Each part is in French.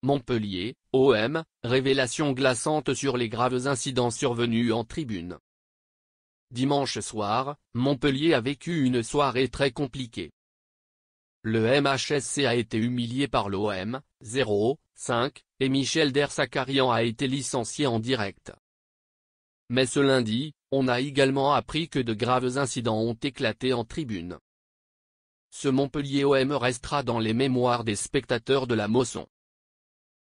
Montpellier, OM, révélation glaçante sur les graves incidents survenus en tribune. Dimanche soir, Montpellier a vécu une soirée très compliquée. Le MHSC a été humilié par l'OM, 0-5, et Michel Dersakarian a été licencié en direct. Mais ce lundi, on a également appris que de graves incidents ont éclaté en tribune. Ce Montpellier-OM restera dans les mémoires des spectateurs de la Mosson.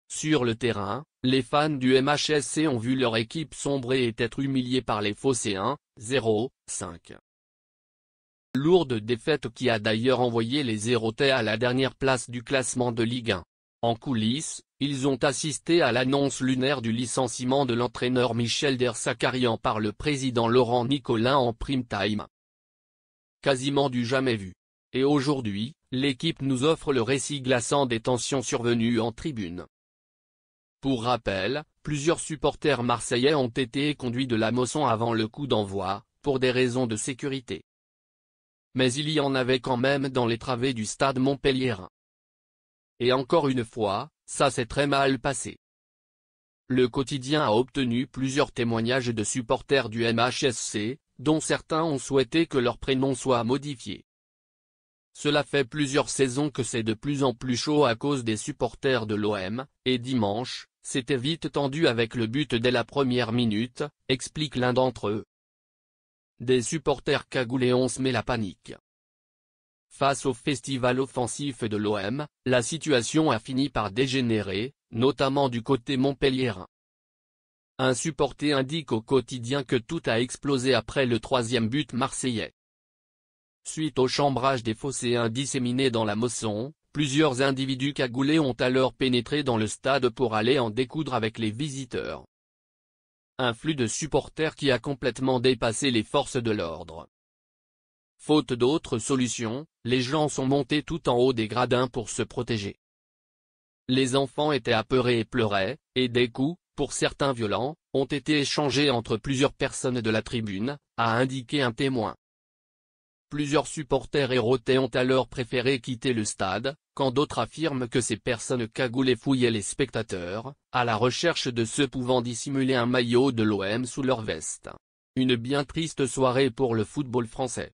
Sur le terrain, les fans du MHSC ont vu leur équipe sombrer et être humiliés par les Phocéens, 0-5. Lourde défaite qui a d'ailleurs envoyé les Héraultais à la dernière place du classement de Ligue 1. En coulisses, ils ont assisté à l'annonce lunaire du licenciement de l'entraîneur Michel Dersakarian par le président Laurent Nicolin en prime time. Quasiment du jamais vu. Et aujourd'hui, l'équipe nous offre le récit glaçant des tensions survenues en tribune. Pour rappel, plusieurs supporters marseillais ont été conduits de la Mosson avant le coup d'envoi, pour des raisons de sécurité. Mais il y en avait quand même dans les travées du stade montpelliérain. Et encore une fois, ça s'est très mal passé. Le quotidien a obtenu plusieurs témoignages de supporters du MHSC, dont certains ont souhaité que leur prénom soit modifié. Cela fait plusieurs saisons que c'est de plus en plus chaud à cause des supporters de l'OM, et dimanche, c'était vite tendu avec le but dès la première minute, explique l'un d'entre eux. Des supporters cagoulés ont semé la panique. Face au festival offensif de l'OM, la situation a fini par dégénérer, notamment du côté montpelliérain. Un supporter indique au quotidien que tout a explosé après le troisième but marseillais. Suite au chambrage des Phocéens disséminés dans la Mosson, plusieurs individus cagoulés ont alors pénétré dans le stade pour aller en découdre avec les visiteurs. Un flux de supporters qui a complètement dépassé les forces de l'ordre. Faute d'autres solutions, les gens sont montés tout en haut des gradins pour se protéger. Les enfants étaient apeurés et pleuraient, et des coups, pour certains violents, ont été échangés entre plusieurs personnes de la tribune, a indiqué un témoin. Plusieurs supporters héraultais ont alors préféré quitter le stade, quand d'autres affirment que ces personnes cagoulées fouillaient les spectateurs, à la recherche de ceux pouvant dissimuler un maillot de l'OM sous leur veste. Une bien triste soirée pour le football français.